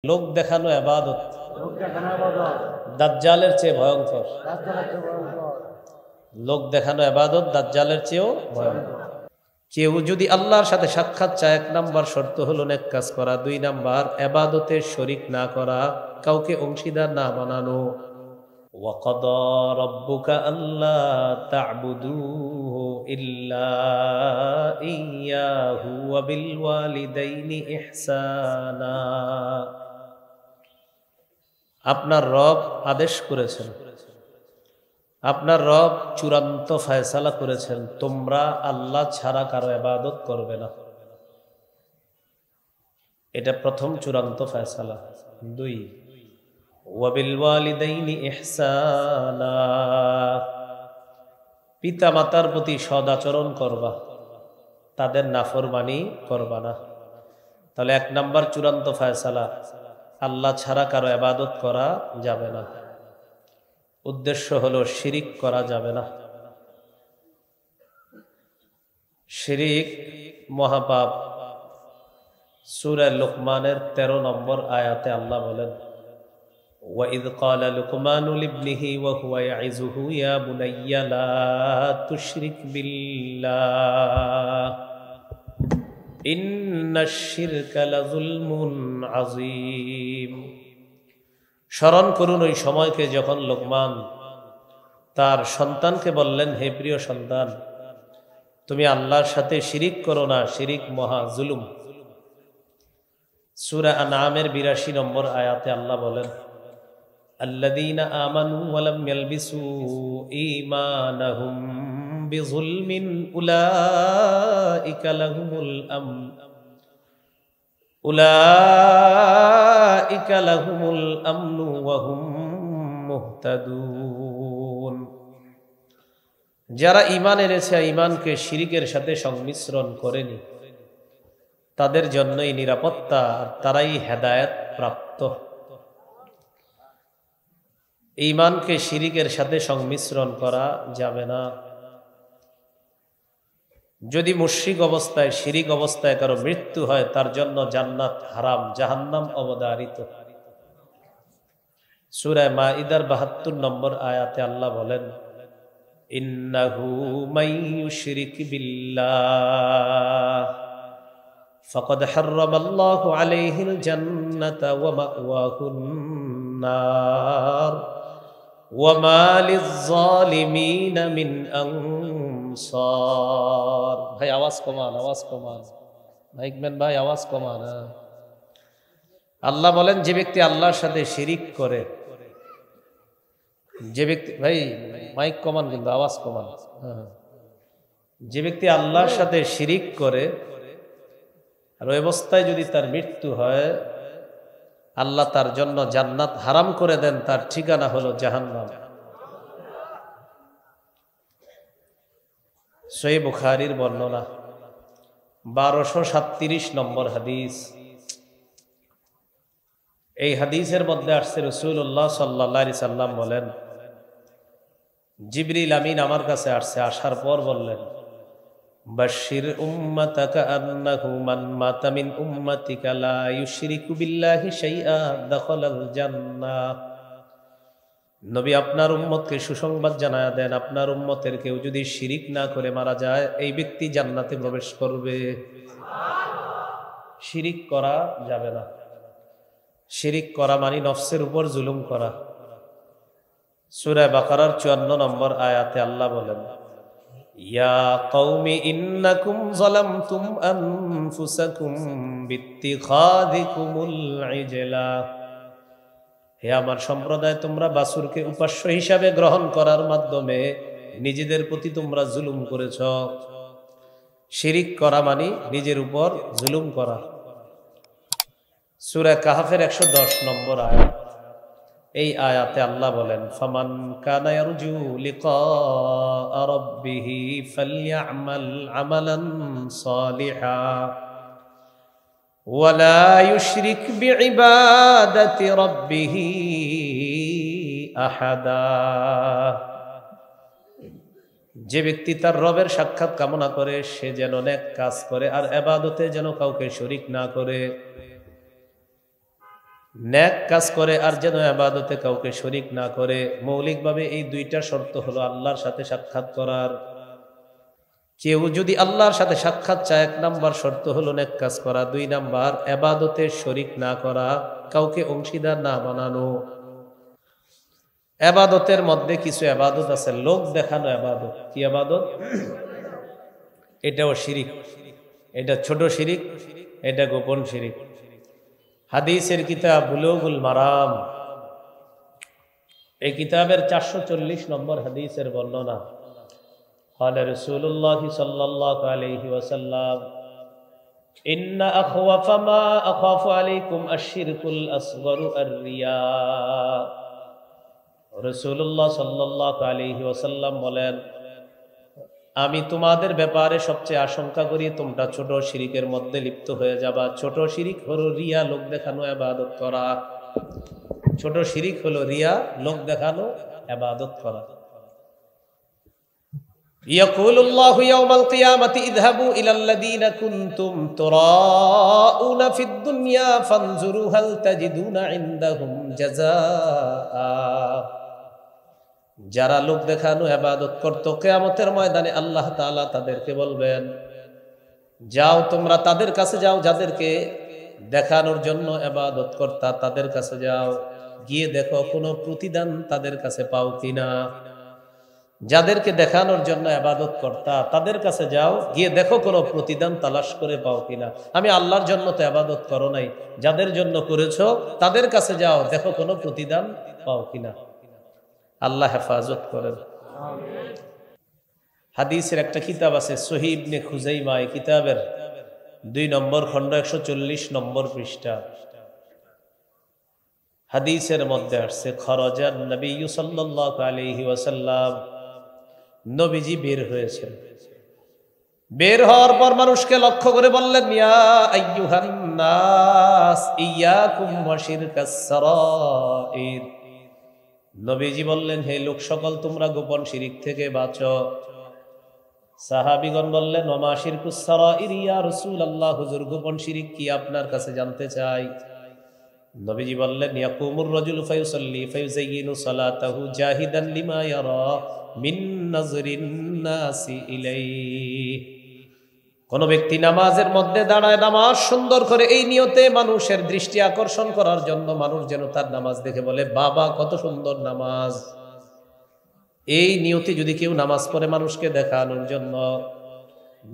লোক দেখানো ইবাদত দাজ্জালের চেয়ে ভয়ঙ্কর। লোক দেখানো ইবাদত দাজ্জালের চেয়েও ভয়ঙ্কর। কেউ যদি আল্লাহর সাথে সাক্ষাৎ চায়, 1 নাম্বার শর্ত হলো নেক কাজ করা, 2 নাম্বার ইবাদতে শরীক না করা, কাউকে অংশীদার না বানানো। ওয়াকাদা রাব্বুকা আল্লা তা'বুদুহু ইল্লা ইয়্যাহু ওয়া বিল ওয়ালিদাইনি ইহসানা। আপনার রব আদেশ করেছেন, আপনার রব চূড়ান্ত ফয়সালা করেছেন, তোমরা আল্লাহ ছাড়া কারো ইবাদত করবে না। এটা প্রথম চূড়ান্ত ফয়সালা। 2 ওয়া বিল ওয়ালিদাইনি ইহসানা, পিতা মাতার প্রতি সদাচরণ করবা, তাদের নাফরমানি করবা না। তাহলে 1 নাম্বার চূড়ান্ত ফয়সালা, আল্লাহ ছাড়া কারো ইবাদত করা যাবে না। উদ্দেশ্য হলো শিরিক করা যাবে না। শিরিক মহাপাপ। সূরা লুকমানের 13 নম্বর আয়াতে আল্লাহ বলেন, وَإِذْ قَالَ لُقْمَانُ لِابْنِهِ وَهُوَ يَعِظُهُ يَا بُنَيَّ لَا تُشْرِكْ بِاللَّهِ إِنَّ الشِّرْكَ لَظُلْمٌ عَظِيمٌ। স্মরণ করুন ওই সময়কে যখন লোকমান তার সন্তানকে বললেন, হে প্রিয় সন্তান, তুমি আল্লাহর সাথে শিরিক করো না, শিরিক মহা জুলুম। সূরা আনআমের 82 নম্বর আয়াতে আল্লাহ বলেন, আল্লাযীনা আমানু ওয়া লাম ইয়ালবিসু ঈমানাহুম বিযুলমিন উলাইকা লাহুমুল আমন উলাইকা লাহুমুল আমনু ওয়া হুম মুহতাদুন। যারা ঈমান এনেছে, ঈমানকে শিরিকের সাথে সংমিশ্রণ করেনি, তাদের জন্যই নিরাপত্তা, তারাই হেদায়েত প্রাপ্ত। ঈমানকে শিরিকের সাথে সংমিশ্রণ করা যাবে না। যদি মুশরিক অবস্থায়, শিরিক অবস্থায় কারো মৃত্যু হয়, তার জন্য জান্নাত হারাম, জাহান্নাম অবধারিত। সূরা মাইদার 72 নম্বর আয়াতে আল্লাহ বলেন, ইন্নাহু মাইয়ুশরিক বিল্লাহ ফাকাদ হাররামাল্লাহু আলাইহিল জান্নাতা ওয়া মাওয়াহুন নার ওয়া মা লিয-যালিমিনা মিন আনসার। ভাই আওয়াজ কমান, আওয়াজ কমান, মাইকম্যান ভাই আওয়াজ কমান। আল্লাহ বলেন, যে ব্যক্তি আল্লাহর সাথে শিরিক করে, যে ব্যক্তি, ভাই মাইক কমান কিন্তু আওয়াজ কমান। যে ব্যক্তি আল্লাহর সাথে শিরিক করে আর ওই অবস্থায় যদি তার মৃত্যু হয়, আল্লাহ তার জন্য জান্নাত হারাম করে দেন, তার ঠিকানা হলো জাহান্নাম। সহিহ বুখারীর বর্ণনা, 1237 নম্বর হাদিস। এই হাদিসের মধ্যে আসছে, রাসূলুল্লাহ সাল্লাল্লাহু আলাইহি সাল্লাম বলেন, জিবরিল আমিন আমার কাছে আসছে, আসার পর বললেন, বাশশির উম্মাতাকা আন্নাহু মান মাতা মিন উম্মাতিকা লা ইউশরিকু বিল্লাহি শাইআ দাখালাল জান্নাহ। নবী আপনার উম্মতকে সুসংবাদ জানায়া দেন, আপনার উম্মতের কেউ যদি শিরিক না করে মারা যায়, এই ব্যক্তি জান্নাতে প্রবেশ করবে। শিরিক করা যাবে না। শিরিক করা মানে নফসের উপর জুলুম করা। সূরা বাকারার 54 নম্বর আয়াতে আল্লাহ বলেন, ইয়া কওমি ইন্নাকুম যালামতুম আনফুসাকুম বিত্তিখাযিকুমুল ইজলা। হে আমার সম্প্রদায়, তোমরা বাছুরকে উপাস্য হিসাবে গ্রহণ করার মাধ্যমে নিজেদের প্রতি তোমরা জুলুম করেছ। শিরিক করা মানে নিজের উপর জুলুম করা। সূরা কাহফের 110 নম্বর আয়াত। এই আয়াতে আল্লাহ বলেন, ফামান কানা ইয়ারজু লিকা রাব্বিহি ফালইআমাল আমালান সালিহা ওয়া লা ইউশরিক বিইবাদাতি রাব্বিহি আহাদা। যে ব্যক্তি তার রবের সাক্ষাৎ কামনা করে, সে যেন নেক কাজ করে আর ইবাদতে যেন কাউকে শরীক না করে। নেক কাজ করে আর যেন ইবাদতে কাউকে শরীক না করে। মৌলিকভাবে এই দুইটা শর্ত হলো আল্লাহর সাথে সাক্ষাৎ করার। কেউ যদি আল্লাহর সাথে সাক্ষাৎ চায়, 1 নাম্বার শর্ত হলো নেক কাজ করা, 2 নাম্বার ইবাদতে শরীক না করা, কাউকে অংশীদার না বানানো। ইবাদতের মধ্যে কিছু ইবাদত আছে লোক দেখানো ইবাদত। কি ইবাদত? এটাও শিরিক, এটা ছোট শিরিক, এটা গোপন শিরিক। হাদিসের কিতাব বুলুগুল মারাম, এই কিতাবের 440 নম্বর হাদিসের বর্ণনা। قال رسول الله صلى الله عليه وسلم إن أخوف ما أخاف عليكم الشرك الأصغر الرياء। রাসূলুল্লাহ সাল্লাল্লাহু আলাইহি ওয়াসাল্লাম বলেন, আমি তোমাদের ব্যাপারে সবচেয়ে আশঙ্কা করি তোমরা ছোট শিরিকের মধ্যে লিপ্ত হয়ে যাবা। ছোট শিরিক হলো রিয়া, লোক দেখানো ইবাদত করা। ছোট শিরিক হলো রিয়া, লোক দেখানো ইবাদত করা। ইয়াকুলুল্লাহু ইয়াওমাল কিয়ামাতি ইযহাবু ইলাল্লাযীনা কুনতুম তুরাউনা ফিদ দুনিয়া ফানজুরু হাল তাজিদুনা ইনদাহুম জাযাআ। যারা লোক দেখানো ইবাদত করত, কিয়ামতের ময়দানে আল্লাহ তাআলা তাদেরকে বলবেন, যাও তোমরা তাদের কাছে যাও, যাদেরকে দেখানোর জন্য ইবাদত করতা তাদের কাছে যাও, গিয়ে দেখো কোনো প্রতিদান তাদের কাছে পাও কিনা। যাদেরকে দেখানোর জন্য ইবাদত করতা তাদের কাছে যাও, গিয়ে দেখো কোনো প্রতিদান তালাশ করে পাও কিনা। আমি আল্লাহর জন্য তো ইবাদত করো নাই, যাদের জন্য করেছো তাদের কাছে যাও, দেখো কোনো প্রতিদান পাও কিনা। আল্লাহ হেফাজত করেন। হাদিসের একটা কিতাব আছে সহিহ ইবনে খুজাইমা, এই কিতাবের 2 নম্বর খণ্ড 140 নম্বর পৃষ্ঠা। হাদিসের মধ্যে আসছে, খরাজান নবী সাল্লাল্লাহু আলাইহি ওয়াসাল্লাম, নবীজি বের হয়েছেন। বের হওয়ার পর মানুষকে লক্ষ্য করে বললেন, ইয়া আইয়ুহান নাস ইয়াকুম ওয়া শিরকাস সারাইর। নবীজি বললেন, হে লোক সকল, তোমরা গোপন শিরিক থেকে বাঁচো। সাহাবীগণ বললেন, ওমা শিরকুস সারাইর ইয়া রাসূলুল্লাহ, হুজুর গোপন শিরিক কি আপনার কাছে জানতে চাই। নবীজি বললেন, ইয়াকুমুর রাজুলু ফায়ুসাল্লি ফায়ুযায়্যিনু সালাতাহু জাহিদান লিমা ইয়ারা মিন নাজরিন নাসি ইলাইহি। কোন ব্যক্তি নামাজের মধ্যে দাঁড়ায়, নামাজ সুন্দর করে এই নিয়তে মানুষের দৃষ্টি আকর্ষণ করার জন্য, মানুষ যেন তার নামাজ দেখে বলে, বাবা কত সুন্দর নামাজ। এই নিয়তে যদি কেউ নামাজ পড়ে মানুষকে দেখানোর জন্য,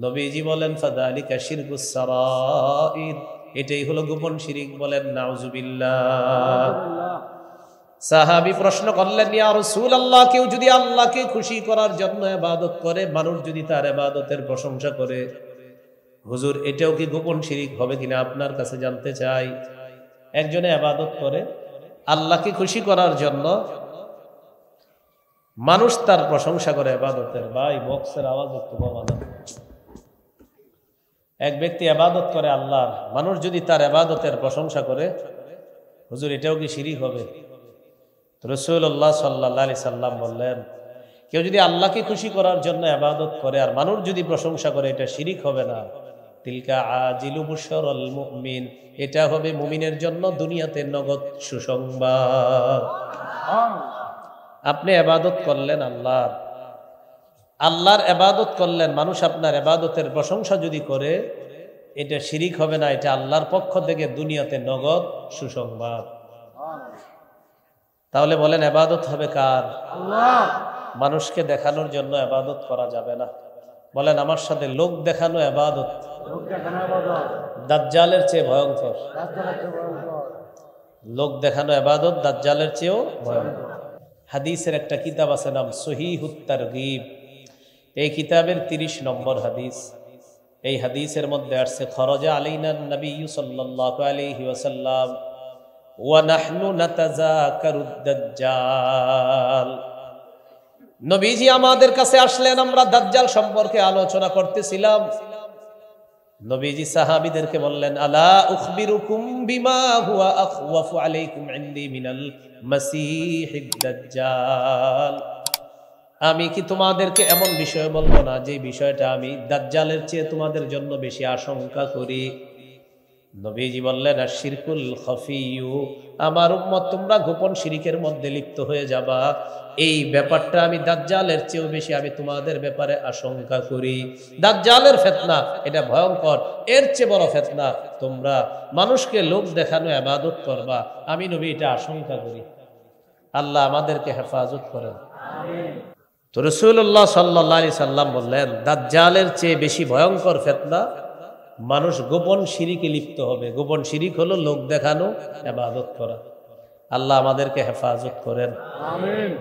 নবীজি বলেন, ফাযালিকা শিরকুস সারাইর, এটাই হলো গোপন শিরিক। বলেন নাউজুবিল্লাহ। সাহাবী প্রশ্ন করলেন, ইয়া রাসূলুল্লাহ, কেউ যদি আল্লাহকে খুশি করার জন্য ইবাদত করে, মানুষ যদি তার ইবাদতের প্রশংসা করে, হুজুর এটাও কি গোপন শিরিক হবে কিনা আপনার কাছে জানতে চাই। একজনে ইবাদত করে আল্লাহকে খুশি করার জন্য, মানুষ তার প্রশংসা করে ইবাদতের। ভাই বক্সের আওয়াজ একটু কমানো। এক ব্যক্তি ইবাদত করে আল্লাহর, মানুষ যদি তার ইবাদতের প্রশংসা করে, হুজুর এটাও কি শিরিক হবে। রাসূলুল্লাহ সাল্লাল্লাহু আলাইহি সাল্লাম বললেন, কেউ যদি আল্লাহকে খুশি করার জন্য ইবাদত করে আর মানুষ যদি প্রশংসা করে, এটা শিরিক হবে না। তিলকা আজিলু বুশরাল মুমিন, এটা হবে মুমিনের জন্য দুনিয়াতে নগদ সুসংবাদ। আপনি ইবাদত করলেন আল্লাহর, আল্লাহর ইবাদত করলেন, মানুষ আপনার ইবাদতের প্রশংসা যদি করে, এটা শিরিক হবে না, এটা আল্লাহর পক্ষ থেকে দুনিয়াতে নগদ সুসংবাদ। তাহলে বলেন ইবাদত হবে কার? আল্লাহ। মানুষকে দেখানোর জন্য ইবাদত করা যাবে না। বলেন আমার সাথে, লোক দেখানো ইবাদত দাজ্জালের চেয়ে ভয়ঙ্কর। লোক দেখানো ইবাদত দাজ্জালের চেয়েও ভয়ঙ্কর। হাদিসের একটা কিতাব আছে, নাম সহিহুত তারগীব। এই কিতাবের 30 নম্বর হাদিস। এই হাদিসের মধ্যে আসছে, খরাজা আলাইনা নবী সাল্লাল্লাহু আলাইহি ওয়াসাল্লাম ওয়া নাহনু নাতাযাকারুদ দাজ্জাল। নবীজি আমাদের কাছে আসলেন, আমরা দাজ্জাল সম্পর্কে আলোচনা করতেছিলাম। নবীজি সাহাবীদেরকে বললেন, আলা উখবিরুকুম বিমা হুয়া আখওয়াফু আলাইকুম ইনদি মিনাল মাসীহিদ দাজ্জাল। আমি কি তোমাদেরকে এমন বিষয় বলবো না যে বিষয়টা আমি দাজ্জালের চেয়ে তোমাদের জন্য বেশি আশঙ্কা করি। নবীজি বললেন আশিরকুল খফিয়ু, আমার উম্মত তোমরা গোপন শিরিকের মধ্যে লিপ্ত হয়ে যাবা। এই ব্যাপারটা আমি দাজ্জালের চেয়েও বেশি আমি তোমাদের ব্যাপারে আশঙ্কা করি। দাজ্জালের ফিতনা এটা ভয়ঙ্কর, এর চেয়ে বড় ফিতনা তোমরা মানুষকে লোক দেখানো ইবাদত করবা, আমি নবী এটা আশঙ্কা করি। আল্লাহ আমাদেরকে হেফাজত করেন। তো রাসূলুল্লাহ সাল্লাল্লাহু আলাইহি সাল্লাম বললেন দাজ্জালের চেয়ে বেশি ভয়ঙ্কর ফিতনা মানুষ গোপন শিরিকে লিপ্ত হবে। গোপন শিরিক হলো লোক দেখানো ইবাদত করা। আল্লাহ আমাদেরকে হেফাজত করেন। আমিন।